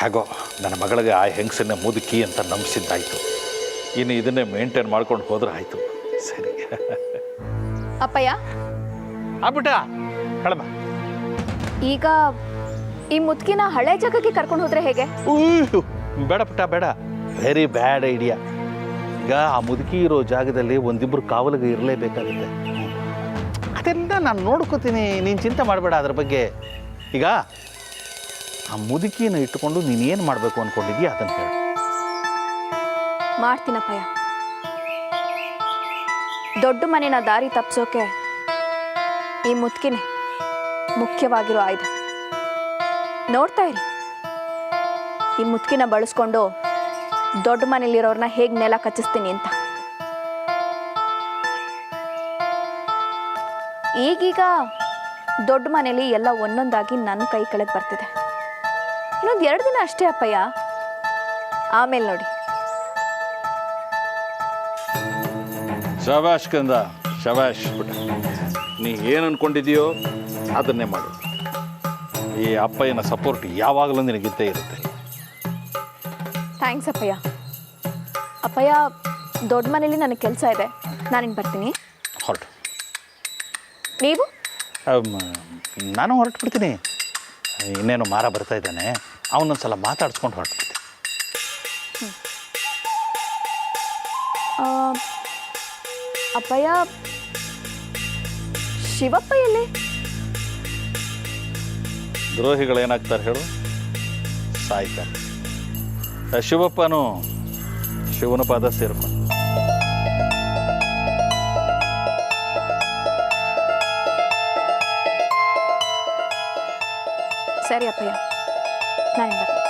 ಹೇಗೋ ನನ್ನ ಮಗಳಿಗೆ ಆ ಹೆಂಗಸನ್ನ ಮುದುಕಿ ಅಂತ ನಂಬಿಸಿದ್ದಾಯಿತು. ಇನ್ನು ಇದನ್ನೇ ಮೇಂಟೈನ್ ಮಾಡ್ಕೊಂಡು ಹೋದ್ರೆ ಆಯಿತು. ಸರಿ ಅಪ್ಪಯ್ಯ ಆಗ್ಬಿಟ್ಟ ಕಳಮ. ಈಗ ಈ ಮುದ್ಕಿನ ಹಳೆ ಜಾಗಕ್ಕೆ ಕರ್ಕೊಂಡು ಹೋದ್ರೆ ಹೇಗೆ? ಬೇಡ ಪುಟ್ಟ ಬೇಡ, ವೆರಿ ಬ್ಯಾಡ್ ಐಡಿಯಾ. ಈಗ ಆ ಮುದುಕಿ ಇರೋ ಜಾಗದಲ್ಲಿ ಒಂದಿಬ್ಬರು ಕಾವಲಿಗೆ ಇರಲೇಬೇಕಾಗುತ್ತೆ. ಅದೆಲ್ಲ ನಾನು ನೋಡ್ಕೋತೀನಿ, ನೀನು ಚಿಂತೆ ಮಾಡಬೇಡ ಅದ್ರ ಬಗ್ಗೆ. ಈಗ ಆ ಮುದುಕಿನ ಇಟ್ಟುಕೊಂಡು ನೀನೇನು ಮಾಡಬೇಕು ಅಂದ್ಕೊಂಡಿದ್ದೀಯ ಅದನ್ನು ಹೇಳು. ಮಾಡ್ತೀನಪ್ಪಯ್ಯ. ದೊಡ್ಡ ಮನೆನ ದಾರಿ ತಪ್ಪಿಸೋಕೆ ಈ ಮುದ್ಕಿನೇ ಮುಖ್ಯವಾಗಿರೋ ಆಯುಧ. ನೋಡ್ತಾ ಇರಿ, ಈ ಮುದ್ಕಿನ ಬಳಸ್ಕೊಂಡು ದೊಡ್ಡ ಮನೇಲಿರೋರ್ನ ಹೇಗೆ ನೆಲ ಕಚ್ಚಿಸ್ತೀನಿ ಅಂತ. ಈಗೀಗ ದೊಡ್ಡ ಮನೇಲಿ ಎಲ್ಲ ಒಂದೊಂದಾಗಿ ನನ್ನ ಕೈ ಕೆಳಗೆ ಬರ್ತಿದೆ. ಇನ್ನೊಂದು 2 ದಿನ ಅಷ್ಟೇ ಅಪ್ಪಯ್ಯ, ಆಮೇಲೆ ನೋಡಿ. ಶಬಾಷ್ ಕಂದ, ಶಬಾಷ್ ಪುಟ್ಟ. ನೀ ಏನು ಅಂದ್ಕೊಂಡಿದೆಯೋ ಅದನ್ನೇ ಮಾಡು. ಈ ಅಪ್ಪಯ್ಯನ ಸಪೋರ್ಟ್ ಯಾವಾಗಲೂ ನಿನಗಿದ್ದೇ ಇರುತ್ತೆ. ಥ್ಯಾಂಕ್ಸ್ ಅಪ್ಪಯ್ಯ. ಅಪ್ಪಯ್ಯ, ದೊಡ್ಡ ಮನೇಲಿ ನನಗೆ ಕೆಲಸ ಇದೆ, ನಾನಿನ್ನು ಬರ್ತೀನಿ. ಹೊರಟು. ನೀವು? ನಾನು ಹೊರಟು ಬಿಡ್ತೀನಿ. ಇನ್ನೇನು ಮಾರ ಬರ್ತಾ ಇದ್ದಾನೆ, ಅವನೊಂದ್ಸಲ ಮಾತಾಡ್ಸ್ಕೊಂಡು ಹೊರಟುಬಿಡ್ತೀನಿ. ಅಪ್ಪಯ್ಯ, ಶಿವಪ್ಪ ಎಲ್ಲಿ? ದ್ರೋಹಿಗಳೇನಾಗ್ತಾರೆ ಹೇಳು? ಸಾಯ್ತಾರೆ. ಶಿವಪ್ಪನು ಶಿವನ ಪಾದ ಸೇರ್ಕೊಂಡು. ಸರಿ ಅಪ್ಪಯ್ಯ, ನಾನು ಬರ್ತೀನಿ.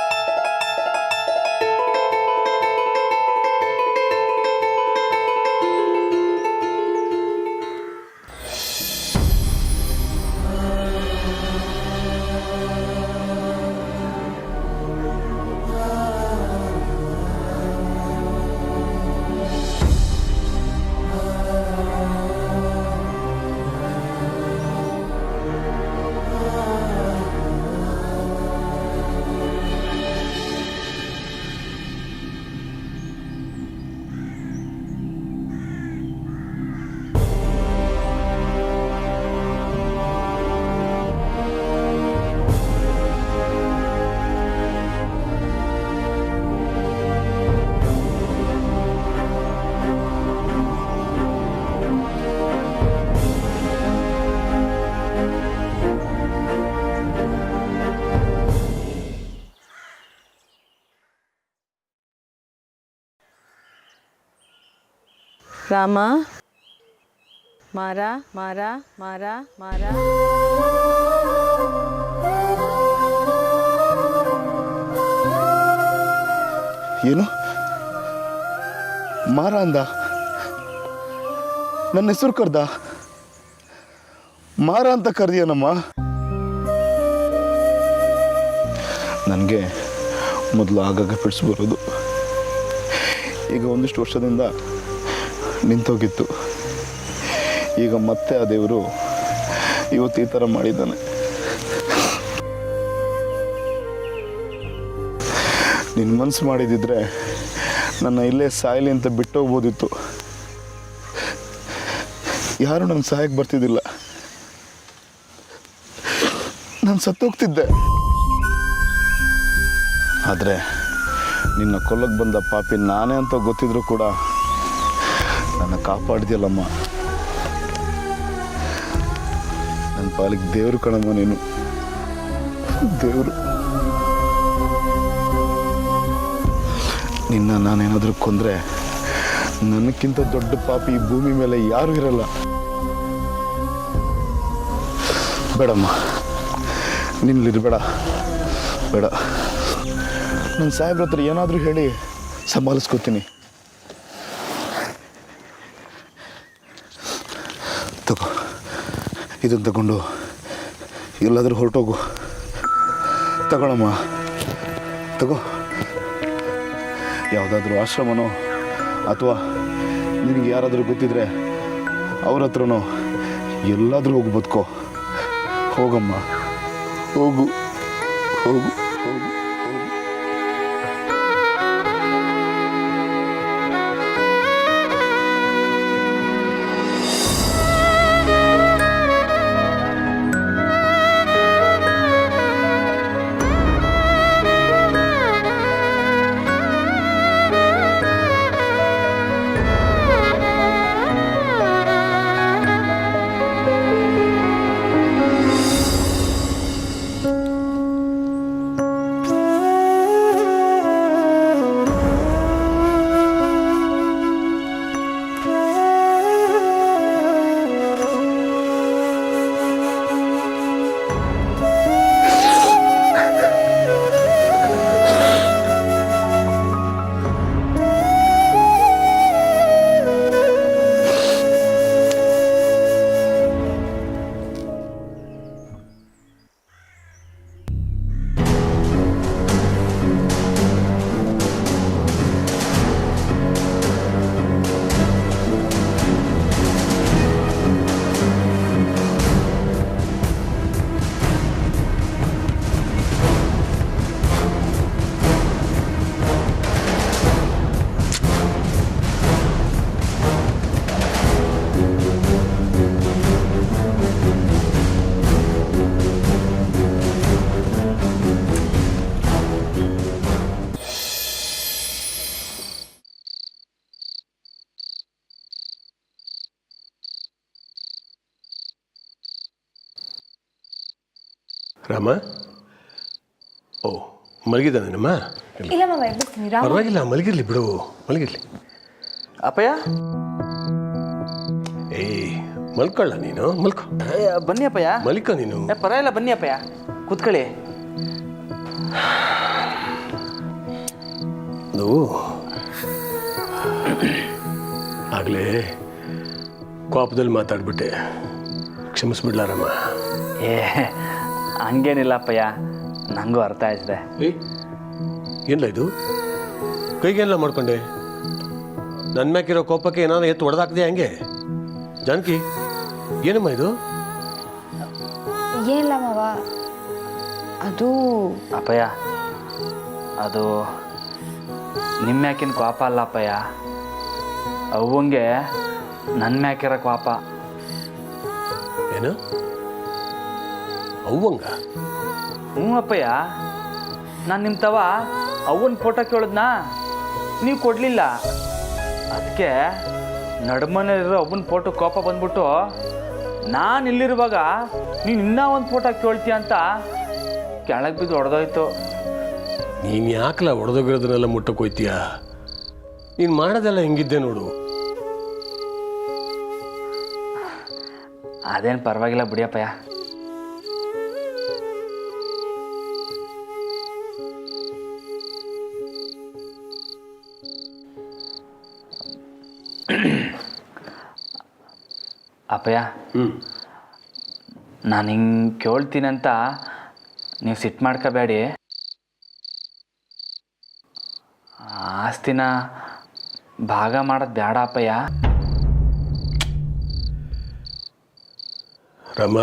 ರಾಮ, ಮಾರ ಮಾರ ಮಾರ ಮಾರ. ಏನು ಮಾರ ಅಂದ? ನನ್ನ ಹೆಸರು ಕರ್ದ? ಮಾರ ಅಂತ ಕರೆದಿಯನಮ್ಮ? ನನಗೆ ಮೊದಲು ಆಗಾಗ ಫಿಟ್ಸ್ ಬರೋದು, ಈಗ ಒಂದಿಷ್ಟು ವರ್ಷದಿಂದ ನಿಂತೋಗಿತ್ತು. ಈಗ ಮತ್ತೆ ಆ ದೇವರು ಇವತ್ತು ಈ ಥರ ಮಾಡಿದ್ದಾನೆ. ನಿನ್ನ ಮನಸ್ಸು ಮಾಡಿದಿದ್ರೆ ನನ್ನ ಇಲ್ಲೇ ಸಾಯಲಿ ಅಂತ ಬಿಟ್ಟೋಗ್ಬೋದಿತ್ತು. ಯಾರು ನನ್ನ ಸಹಾಯಕ್ಕೆ ಬರ್ತಿದ್ದಿಲ್ಲ, ನಾನು ಸತ್ತೋಗ್ತಿದ್ದೆ. ಆದರೆ ನಿನ್ನ ಕೊಲ್ಲಕ್ಕೆ ಬಂದ ಪಾಪಿ ನಾನೇ ಅಂತ ಗೊತ್ತಿದ್ರು ಕೂಡ ನನ್ನ ಕಾಪಾಡಿದ್ಯಲ್ಲಮ್ಮ. ನನ್ನ ಪಾಲಿಗೆ ದೇವರು ಕಣಮ್ಮ ನೀನು, ದೇವರು. ನಿನ್ನ ನಾನೇನಾದರೂ ಕೊಂದರೆ ನನಕ್ಕಿಂತ ದೊಡ್ಡ ಪಾಪಿ ಈ ಭೂಮಿ ಮೇಲೆ ಯಾರೂ ಇರಲ್ಲ. ಬೇಡಮ್ಮ, ನಿನ್ನಲ್ಲಿರಬೇಡ, ಬೇಡ. ನನ್ನ ಸಾಹೇಬ್ರ ಹತ್ರ ಏನಾದರೂ ಹೇಳಿ ಸಂಭಾಲಿಸ್ಕೋತೀನಿ. ತಗೋ, ಇದನ್ನು ತಗೊಂಡು ಎಲ್ಲಾದರೂ ಹೊರಟೋಗು. ತಗೊಳಮ್ಮ, ತಗೋ. ಯಾವುದಾದ್ರೂ ಆಶ್ರಮನೋ ಅಥವಾ ನಿನಗೆ ಯಾರಾದರೂ ಗೊತ್ತಿದ್ರೆ ಅವ್ರ ಹತ್ರನೋ ಎಲ್ಲಾದರೂ ಹೋಗಿ ಬದುಕೋ. ಹೋಗಮ್ಮ, ಹೋಗು, ಹೋಗು, ಹೋಗು, ಹೋಗು. ರಾಮ, ಓ ಮಲಗಿದ್ದಾನೇನಮ್ಮ? ಇಲ್ಲ ಮಾವ ಎಬ್ಬಿಸ್ತೀನಿ ರಾಮ. ಪರವಾಗಿಲ್ಲ, ಮಲಗಿರ್ಲಿ ಬಿಡು, ಮಲಗಿರ್ಲಿ. ಅಪ್ಪಯ್ಯ ಏಯ್ ಮಲ್ಕೊಳ್ಳ ನೀನು, ಮಲ್ಕೊ. ಬನ್ನಿ ಅಪ್ಪಯ್ಯ. ಮಲಿಕ ನೀನು. ಪರವಾಗಿಲ್ಲ ಬನ್ನಿ ಅಪ್ಪಯ್ಯ, ಕೂತ್ಕೊಳ್ಳಿ. ಅದು ಆಗಲೇ ಕೋಪದಲ್ಲಿ ಮಾತಾಡ್ಬಿಟ್ಟೆ, ಕ್ಷಮಿಸ್ಬಿಡ್ಲಾರಮ್ಮ. ಏ ಹಂಗೇನಿಲ್ಲ ಅಪ್ಪಯ್ಯ, ನನಗೂ ಅರ್ಥ ಆಯ್ತದೆ. ಏಯ್ ಏನಿಲ್ಲ ಇದು, ಕೈಗೆಲ್ಲ ಮಾಡ್ಕೊಂಡೆ? ನನ್ನ ಮ್ಯಾಕಿರೋ ಕೋಪಕ್ಕೆ ಏನಾದ್ರು ಎತ್ತು ಹೊಡೆದಾಕ್ದೆ ಹಂಗೆ? ಜಾನಕಿ, ಏನಮ್ಮ ಇದು? ಏನಿಲ್ಲ ಮಾವ, ಅದು ಅಪ್ಪಯ್ಯ, ಅದು ನಿಮ್ಮ ಮ್ಯಾಕಿನ ಕೋಪ ಅಲ್ಲ ಅಪ್ಪಯ್ಯ, ಅವಂಗೆ ನನ್ನ ಮ್ಯಾಕಿರೋ ಕೋಪ. ಏನು ಅವ್ವಂಗ? ಹ್ಞೂ ಅಪ್ಪಯ್ಯ, ನಾನು ನಿಮ್ಮ ತವ ಅವನ ಫೋಟೋ ಕೇಳಿದ್ನಾ, ನೀವು ಕೊಡಲಿಲ್ಲ. ಅದಕ್ಕೆ ನಡುಮನೆಯಲ್ಲಿರೋ ಅವನ ಫೋಟೋ ಕೋಪ ಬಂದ್ಬಿಟ್ಟು, ನಾನು ಇಲ್ಲಿರುವಾಗ ನೀನು ಇನ್ನೂ ಒಂದು ಫೋಟೋ ಕೇಳ್ತೀಯ ಅಂತ ಕೆಳಗೆ ಬಿದ್ದು ಹೊಡೆದೋಯ್ತು. ನೀನು ಯಾಕಲ್ಲ ಹೊಡೆದೋಗಿರೋದನ್ನೆಲ್ಲ ಮುಟ್ಟಕ್ಕೆ ಹೋಯ್ತೀಯ? ನೀನು ಮಾಡೋದೆಲ್ಲ ಹೆಂಗಿದ್ದೆ ನೋಡು. ಅದೇನು ಪರವಾಗಿಲ್ಲ ಬಿಡಿಯಪ್ಪಯ್ಯ. ಅಪ್ಪಯ್ಯ, ನಾನು ಹಿಂಗೆ ಕೇಳ್ತೀನಂತ ನೀವು ಸಿಟ್ಟು ಮಾಡ್ಕೋಬೇಡಿ. ಆಸ್ತಿನ ಭಾಗ ಮಾಡೋದು ಬೇಡ ಅಪ್ಪಯ್ಯ. ರಮ,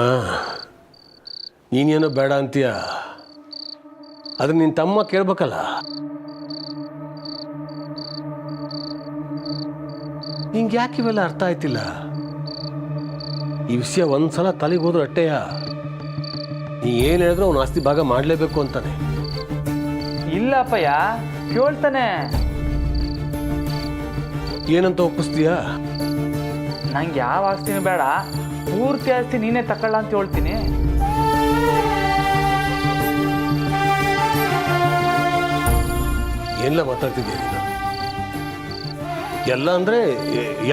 ನೀನೇನೋ ಬೇಡ ಅಂತೀಯ, ಆದರೆ ನಿನ್ನ ತಮ್ಮ ಕೇಳ್ಬೇಕಲ್ಲ. ನಿಂಗೆ ಯಾಕೆ ಇವೆಲ್ಲ ಅರ್ಥ ಆಯ್ತಿಲ್ಲ? ಈ ವಿಷಯ ಒಂದ್ಸಲ ತಲೆಗೆ ಹೋದ್ರೆ ಅಟ್ಟೆಯ, ನೀ ಏನು ಹೇಳಿದ್ರು ಅವನು ಆಸ್ತಿ ಭಾಗ ಮಾಡಲೇಬೇಕು ಅಂತಾನೆ. ಇಲ್ಲ ಅಪ್ಪಯ್ಯ, ಕೇಳ್ತಾನೆ. ಏನಂತ ಒಪ್ಪಿಸ್ತೀಯಾ? ನಂಗೆ ಯಾವ ಆಸ್ತಿನೂ ಬೇಡ, ಪೂರ್ತಿ ಆಸ್ತಿ ನೀನೇ ತಕೊಳ್ಳ ಅಂತ ಹೇಳ್ತೀನಿ. ಏನೆಲ್ಲ ಮಾತಾಡ್ತಿದ್ಯಾ ನೀನು? ಎಲ್ಲ ಅಂದರೆ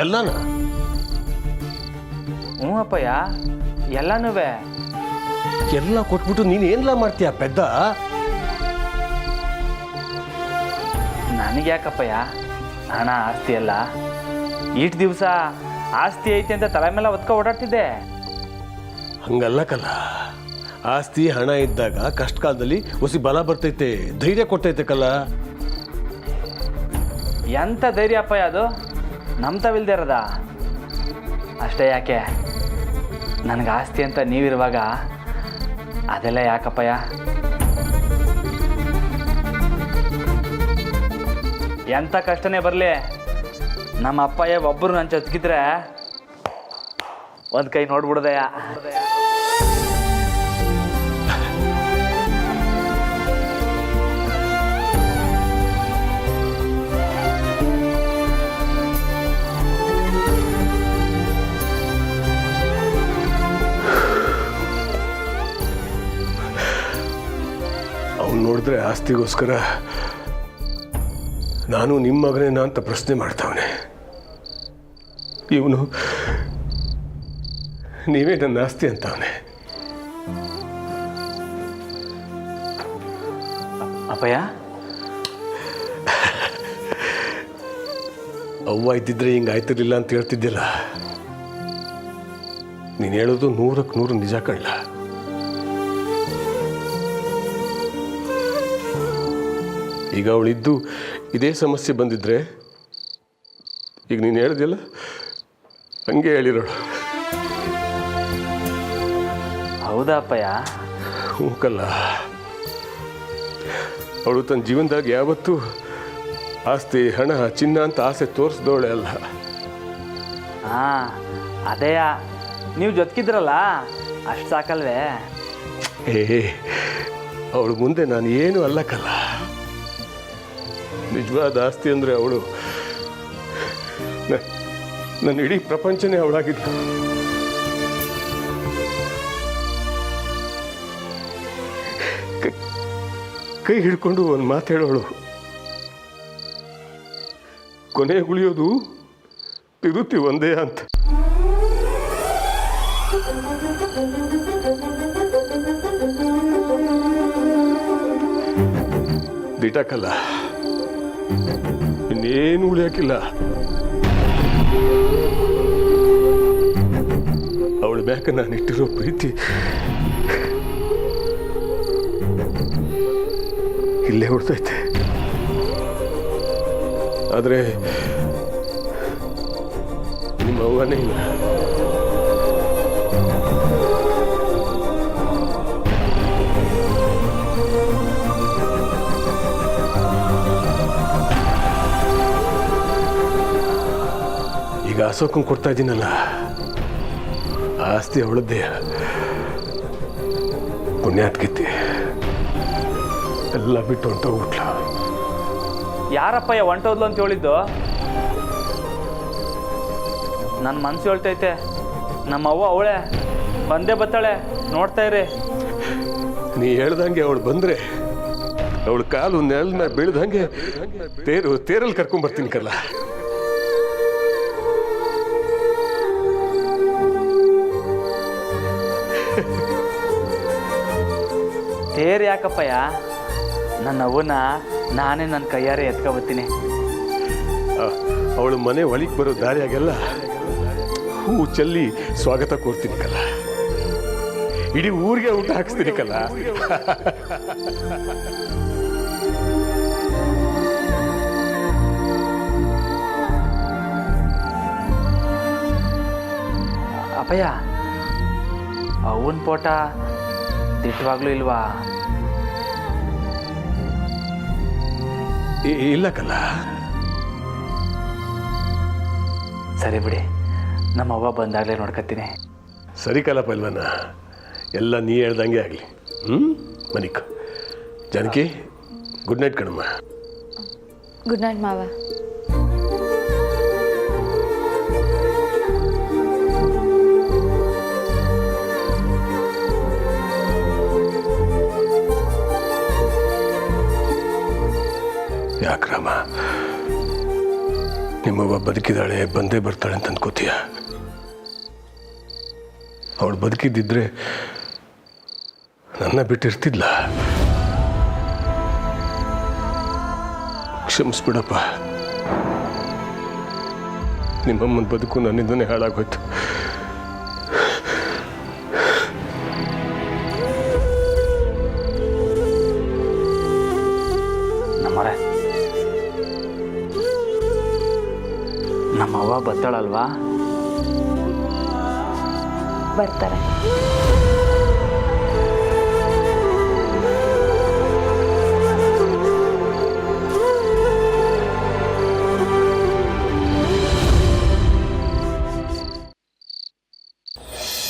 ಎಲ್ಲನ? ಹ್ಞೂ ಅಪ್ಪಯ್ಯ, ಎಲ್ಲನೂ ಎಲ್ಲ ಕೊಟ್ಬಿಟ್ಟು ನೀನು ಏನೆಲ್ಲ ಮಾಡ್ತೀಯ ಪೆದ್ದ? ನನಗೆ ಯಾಕಪ್ಪಯ್ಯ ಹಣ ಆಸ್ತಿ ಎಲ್ಲ? ಈಟ್ ದಿವಸ ಆಸ್ತಿ ಐತೆ ಅಂತ ತಲೆ ಮೇಲೆ ಒತ್ಕೊ ಓಡಾಡ್ತಿದ್ದೆ. ಹಂಗಲ್ಲ ಕಲ್ಲ, ಆಸ್ತಿ ಹಣ ಇದ್ದಾಗ ಕಷ್ಟ ಕಾಲದಲ್ಲಿ ಹೊಸಿ ಬಲ ಬರ್ತೈತೆ, ಧೈರ್ಯ ಕೊಡ್ತೈತೆ ಕಲ್ಲ. ಎಂಥ ಧೈರ್ಯ ಅಪ್ಪಯ್ಯ ಅದು? ನಂಬ್ತವಿಲ್ದೇ ಇರೋದ ಅಷ್ಟೇ. ಯಾಕೆ ನನಗೆ ಆಸ್ತಿ ಅಂತ ನೀವಿರುವಾಗ ಅದೆಲ್ಲ ಯಾಕಪ್ಪಯ್ಯ? ಎಂಥ ಕಷ್ಟನೇ ಬರಲಿ, ನಮ್ಮ ಅಪ್ಪಯ್ಯ ಒಬ್ಬರು ನನ್ನ ಜೊತೆಗಿದ್ರೆ ಒಂದು ಕೈ ನೋಡ್ಬಿಡ್ದಯ್ಯ. ಅವ್ನು ನೋಡಿದ್ರೆ ಆಸ್ತಿಗೋಸ್ಕರ ನಾನು ನಿಮ್ಮ ಮಗನೇನ ಅಂತ ಪ್ರಶ್ನೆ ಮಾಡ್ತಾವನೆ. ಇವನು ನೀವೇ ನನ್ನ ಆಸ್ತಿ ಅಂತವನೆ. ಅಪ್ಪಯ್ಯ, ಅವ್ವ ಇದ್ದಿದ್ರೆ ಹಿಂಗೆ ಆಯ್ತಿರ್ಲಿಲ್ಲ ಅಂತ ಹೇಳ್ತಿದ್ದಿಲ್ಲ. ನೀನು ಹೇಳೋದು 100ಕ್ಕೆ 100 ನಿಜ ಕಳ್ಳ. ಈಗ ಅವಳಿದ್ದು ಇದೇ ಸಮಸ್ಯೆ ಬಂದಿದ್ರೆ ಈಗ ನೀನು ಹೇಳಿದೆಯಲ್ಲ ಹಂಗೆ ಹೇಳಿರೋಳು. ಹೌದಾ ಅಪ್ಪಯ್ಯ? ಹೂಕಲ್ಲ, ಅವಳು ತನ್ನ ಜೀವನದಾಗ ಯಾವತ್ತೂ ಆಸ್ತಿ ಹಣ ಚಿನ್ನ ಅಂತ ಆಸೆ ತೋರಿಸ್ದವಳೆ ಅಲ್ಲ. ಹಾಂ, ಅದೇಯ, ನೀವು ಜೊತೆಗಿದ್ರಲ್ಲ ಅಷ್ಟು ಸಾಕಲ್ವೇ? ಅವಳು ಮುಂದೆ ನಾನು ಏನು ಅಲ್ಲಕ್ಕಲ್ಲ. ನಿಜವಾದ ಆಸ್ತಿ ಅಂದರೆ ಅವಳು ನನ್ನ ಇಡೀ ಪ್ರಪಂಚನೇ ಅವಳಾಗಿದ್ದ. ಕೈ ಹಿಡ್ಕೊಂಡು ಒಂದು ಮಾತು ಹೇಳೋಳು, ಕೊನೆ ಉಳಿಯೋದು ತಿರುತಿ ಒಂದೇ ಅಂತ. ದಿಟಕ್ಕಲ್ಲ, ಇನ್ನೇನು ಉಳಿಯಾಕಿಲ್ಲ. ಅವಳ ಮ್ಯಾಕ ನಾನು ಇಟ್ಟಿರೋ ಪ್ರೀತಿ ಇಲ್ಲೇ ಹೊಡ್ತೈತೆ. ಆದರೆ ನಿಮ್ಮ ಅವ್ವನೇ ಇಲ್ಲ. ಈಗ ಅಶೋಕನ್ ಕೊಡ್ತಾ ಇದ್ದೀನಲ್ಲ, ಆಸ್ತಿ ಅವಳದ್ದೇ. ಪುಣ್ಯಾತ್ಕಿತ್ತಿ ಎಲ್ಲ ಬಿಟ್ಟು ಹೊಂಟೋಗ್ಬಿಟ್ಲ. ಯಾರಪ್ಪಯ್ಯ ಹೊಂಟೋದ್ಲು ಅಂತ ಹೇಳಿದ್ದು? ನನ್ನ ಮನ್ಸು ಹೇಳ್ತೈತೆ, ನಮ್ಮ ಅವ್ವ ಅವಳೆ ಬಂದೇ ಬತ್ತಾಳೆ, ನೋಡ್ತಾ ಇರಿ. ನೀ ಹೇಳ್ದಂಗೆ ಅವಳು ಬಂದ್ರೆ ಅವಳ ಕಾಲು ನೆಲದ ಮ್ಯಾಗ ಬೀಳ್ದಂಗೆ ತೇರಲ್ಲಿ ಕರ್ಕೊಂಡ್ಬರ್ತೀನಿ ಕಲ್ಲ. ತೇರು ಯಾಕಪ್ಪಯ್ಯ? ನನ್ನ ಅವ್ವನ ನಾನೇ ನನ್ನ ಕೈಯಾರೆ ಎತ್ಕೊಬತ್ತೀನಿ. ಅವಳು ಮನೆ ಒಳಗೆ ಬರೋ ದಾರಿಯಾಗೆಲ್ಲ ಹೂ ಚೆಲ್ಲಿ ಸ್ವಾಗತ ಕೋರ್ತೀನಿ ಕಲ್ಲ. ಇಡೀ ಊರಿಗೆ ಊಟ ಹಾಕಿಸ್ತೀನಿ ಕಲ್ಲ. ಅಪ್ಪಯ್ಯ, ಅವನ ಪೋಟ ದಿಟ್ಟವಾಗ್ಲೂ ಇಲ್ವಾ? ಇಲ್ಲ ಕಲ್ಲ. ಸರಿ ಬಿಡಿ, ನಮ್ಮ ಅವ್ವ ಬಂದಾಗಲೇ ನೋಡ್ಕೊತೀನಿ. ಸರಿ ಕಲ್ಲ ಪಲ್ವನ, ಎಲ್ಲ ನೀ ಹೇಳ್ದಂಗೆ ಆಗಲಿ. ಮನಿಕ್ ಜಾನಕಿ, ಗುಡ್ ನೈಟ್ ಕಣಮ್ಮ. ಗುಡ್ ನೈಟ್ ಮಾವ. ಯಾಕ್ರಾಮ, ನಿಮ್ಮವ್ವ ಬದುಕಿದಾಳೆ, ಬಂದೇ ಬರ್ತಾಳೆ ಅಂತ ಅನ್ಕೋತೀಯ? ಅವಳು ಬದುಕಿದ್ದಿದ್ರೆ ನನ್ನ ಬಿಟ್ಟಿರ್ತಿದ್ಲ. ಕ್ಷಮಿಸ್ಬಿಡಪ್ಪ, ನಿಮ್ಮಮ್ಮನ ಬದುಕು ನನ್ನಿಂದನೇ ಹಾಳಾಗೋಯ್ತು. ನಮ್ಮರೆ, ನಮ್ಮವ್ವ ಬರ್ತಾಳಲ್ವಾ? ಬರ್ತಾರೆ.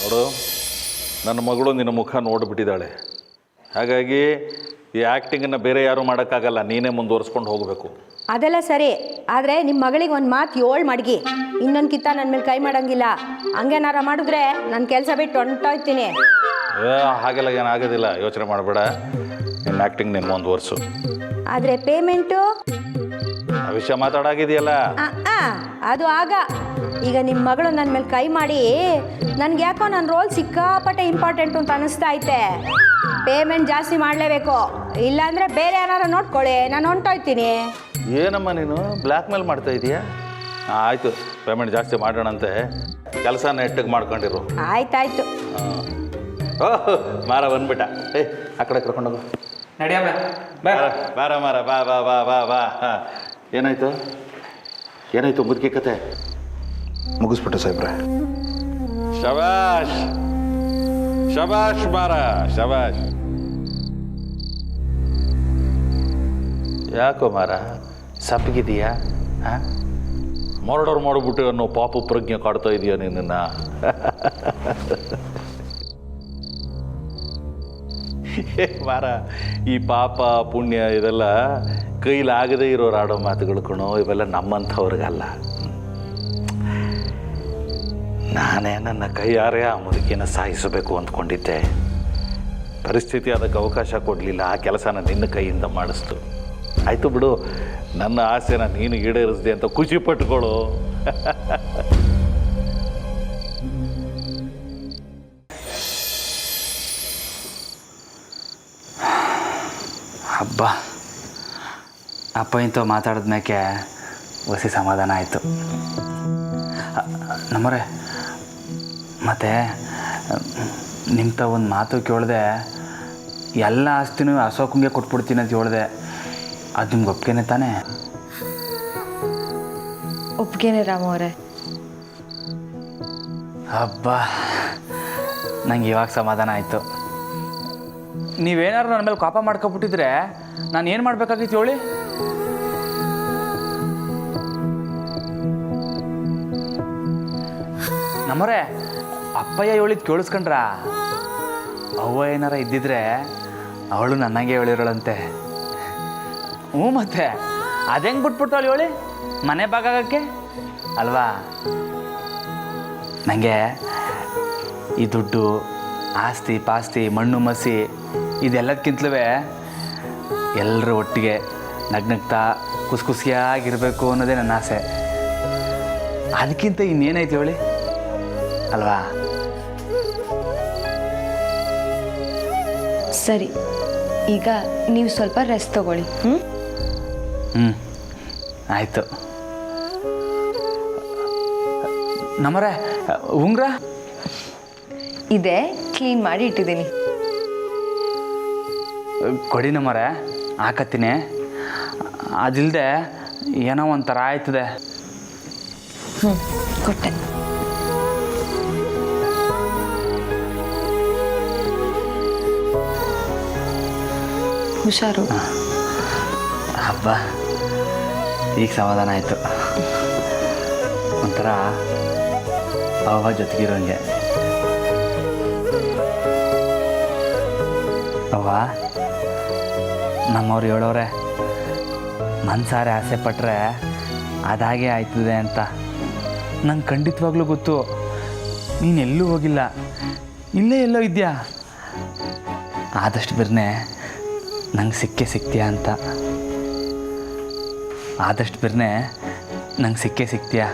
ನೋಡು, ನನ್ನ ಮಗಳು ನಿನ್ನ ಮುಖ ನೋಡಿಬಿಟ್ಟಿದ್ದಾಳೆ. ಹಾಗಾಗಿ ಈ ಆ್ಯಕ್ಟಿಂಗನ್ನು ಬೇರೆ ಯಾರೂ ಮಾಡೋಕ್ಕಾಗಲ್ಲ, ನೀನೇ ಮುಂದುವರಿಸ್ಕೊಂಡು ಹೋಗಬೇಕು. ಅದೆಲ್ಲ ಸರಿ, ಆದರೆ ನಿಮ್ಮ ಮಗಳಿಗೆ ಒಂದು ಮಾತು 7 ಮಡಗಿ, ಇನ್ನೊಂದು ಕಿತ್ತ ನನ್ನ ಮೇಲೆ ಕೈ ಮಾಡೋಂಗಿಲ್ಲ. ಹಂಗೇನಾರ ಮಾಡಿದ್ರೆ ನನ್ನ ಕೆಲಸ ಬಿಟ್ಟು ಹೊಂಟೋಯ್ತೀನಿ. ಹಾಗೆಲ್ಲ ಏನಾಗೋದಿಲ್ಲ, ಯೋಚನೆ ಮಾಡಬೇಡ. ನಿನ್ನ ಆ್ಯಕ್ಟಿಂಗ್ ನೀನು ಮುಂದುವರಿಸು. ಆದರೆ ಪೇಮೆಂಟು ಆ ವಿಷಯ ಮಾತಾಡಾಗಿದೆಯಲ್ಲ, ಅದು ಆಗ. ಈಗ ನಿಮ್ಮ ಮಗಳು ನನ್ನ ಮೇಲೆ ಕೈ ಮಾಡಿ ನನಗೆ ಯಾಕೋ ನನ್ನ ರೋಲ್ ಸಿಕ್ಕಾಪಟ್ಟೆ ಇಂಪಾರ್ಟೆಂಟು ಅಂತ ಅನ್ನಿಸ್ತಾ ಐತೆ. ಪೇಮೆಂಟ್ ಜಾಸ್ತಿ ಮಾಡಲೇಬೇಕು, ಇಲ್ಲಾಂದರೆ ಬೇರೆ ಏನಾರು ನೋಡ್ಕೊಳ್ಳಿ, ನಾನು ಹೊಂಟೋಯ್ತೀನಿ. ಏನಮ್ಮ ನೀನು ಬ್ಲ್ಯಾಕ್ ಮೇಲ್ ಮಾಡ್ತಾ ಇದೀಯಾ? ಆಯಿತು, ಪೇಮೆಂಟ್ ಜಾಸ್ತಿ ಮಾಡೋಣಂತೆ, ಕೆಲಸ ನೆಟ್ಟಿಗೆ ಮಾಡ್ಕೊಂಡಿರು. ಆಯ್ತಾಯ್ತು. ಓಹ್, ಮಾರ ಬಂದ್ಬಿಟ್ಟ. ಆ ಕಡೆ ಕರ್ಕೊಂಡೋಗು. ನಡಿಯಮ್ಮ, ಬಾರ ಮಾರ, ಬಾ ಬಾ ಬಾ ಬಾ ಬಾ. ಏನಾಯ್ತು ಏನಾಯ್ತು ಮುದುಕಿ ಕತೆ? ಮುಗಿಸ್ಬಿಟ್ಟೆ ಸಾಹೇಬ್ರೆ. ಶಬಾಷ್ ಶಬಾಷ್ ಮಾರ, ಶಬಾಷ್. ಯಾಕೋ ಮಾರ ಸಪ್ಪಗಿದೆಯಾ? ಹಾಂ, ಮರ್ಡರ್ ಮಾಡಿಬಿಟ್ಟು ಅನ್ನೋ ಪಾಪ ಪ್ರಜ್ಞೆ ಕಾಡ್ತಾ ಇದೆಯಾ ನಿನ್ನನ್ನು? ಮಾರ, ಈ ಪಾಪ ಪುಣ್ಯ ಇದೆಲ್ಲ ಕೈಲಾಗದೇ ಇರೋರು ಆಡೋ ಮಾತುಗಳು ಕಣೋ, ಇವೆಲ್ಲ ನಮ್ಮಂಥವ್ರಿಗಲ್ಲ. ನಾನೇ ನನ್ನ ಕೈಯಾರೆ ಆ ಮುದುಕಿನ ಸಾಯಿಸಬೇಕು ಅಂದ್ಕೊಂಡಿದ್ದೆ. ಪರಿಸ್ಥಿತಿ ಅದಕ್ಕೆ ಅವಕಾಶ ಕೊಡಲಿಲ್ಲ, ಆ ಕೆಲಸನ ನಿನ್ನ ಕೈಯಿಂದ ಮಾಡಿಸ್ತು. ಆಯಿತು ಬಿಡು, ನನ್ನ ಆಸೆನ ನೀನು ಈಡೇರಿಸಿದೆ ಅಂತ ಖುಷಿ ಪಟ್ಕೊಳ್ಳು. ಹಬ್ಬ, ಅಪ್ಪ ಇಂಥ ಮಾತಾಡಿದ್ಮೇಕೆ ಹೊಸಿ ಸಮಾಧಾನ ಆಯಿತು. ನಮ್ಮರೆ ಮತ್ತು ನಿಮ್ತ ಒಂದು ಮಾತು ಕೇಳಿದೆ, ಎಲ್ಲ ಆಸ್ತಿನೂ ಅಶೋಕಂಗೆ ಕೊಟ್ಬಿಡ್ತೀನಿ ಅಂತ ಹೇಳಿದೆ. ಅದು ನಿಮ್ಗೆ ಒಪ್ಪಿಗೆನೆ ತಾನೇ? ಒಪ್ಗೆನೆ ರಾಮು ಅವರೇ. ಹಬ್ಬ, ನಂಗೆ ಇವಾಗ ಸಮಾಧಾನ ಆಯಿತು. ನೀವೇನಾದ್ರು ನನ್ನ ಮೇಲೆ ಕೋಪ ಮಾಡ್ಕೊಬಿಟ್ಟಿದ್ರೆ ನಾನು ಏನು ಮಾಡಬೇಕಾಗಿತ್ತು ಹೇಳಿ? ನಮ್ಮರೆ ಅಪ್ಪಯ್ಯ ಹೇಳಿದ್ ಕೇಳಿಸ್ಕೊಂಡ್ರ? ಅವ್ವ ಏನಾರ ಇದ್ದಿದ್ರೆ ಅವಳು ನನ್ನಂಗೆ ಹೇಳಿರೋಳಂತೆ. ಹ್ಞೂ, ಮತ್ತೆ ಅದೆಂಗೆ ಬಿಟ್ಬಿಡ್ತಾವಳು ಹೇಳಿ, ಮನೆ ಬಾಗಕ್ಕೆ ಅಲ್ವಾ? ನನಗೆ ಈ ದುಡ್ಡು, ಆಸ್ತಿ ಪಾಸ್ತಿ, ಮಣ್ಣು ಮಸಿ ಇದೆಲ್ಲದಕ್ಕಿಂತಲೂ ಎಲ್ಲರೂ ಒಟ್ಟಿಗೆ ನಗ್ನಗ್ತಾ ಖುಷಿಯಾಗಿರಬೇಕು ಅನ್ನೋದೇ ನನ್ನ ಆಸೆ. ಅದಕ್ಕಿಂತ ಇನ್ನೇನೈತೆ ಹೇಳಿ ಅಲ್ವಾ? ಸರಿ, ಈಗ ನೀವು ಸ್ವಲ್ಪ ರೆಸ್ಟ್ ತಗೊಳ್ಳಿ. ಆಯಿತು. ನಮ್ಮರೆ ಉಂಗ್ರ ಇದೆ, ಕ್ಲೀನ್ ಮಾಡಿ ಇಟ್ಟಿದ್ದೀನಿ. ಕೊಡಿ ನಮ್ಮರೆ, ಹಾಕತ್ತೀನಿ. ಅದಿಲ್ಲದೆ ಏನೋ ಒಂಥರ ಆಯ್ತದೆ. ಕೊಟ್ಟೆ. ಹುಷಾರು. ಹಬ್ಬ, ಈಗ ಸಮಾಧಾನ ಆಯಿತು. ಒಂಥರ ಅವ್ವ ಜೊತೆಗಿರೋಂಗೆ. ಅವ್ವ, ನಮ್ಮವ್ರು ಹೇಳೋರೆ, ಮನ್ಸಾರೆ ಆಸೆ ಪಟ್ಟರೆ ಅದಾಗೆ ಆಯ್ತದೆ ಅಂತ. ನಂಗೆ ಖಂಡಿತವಾಗ್ಲೂ ಗೊತ್ತು, ನೀನೆಲ್ಲೂ ಹೋಗಿಲ್ಲ, ಇಲ್ಲೇ ಎಲ್ಲೋ ಇದೆಯಾ. ಆದಷ್ಟು ಬಿರ್ನೆ ನಂಗೆ ಸಿಗ್ತೀಯಾ ಅಂತ. ಆದಷ್ಟು ಬಿರ್ನೆ ನಂಗೆ ಸಿಗ್ತೀಯಾ.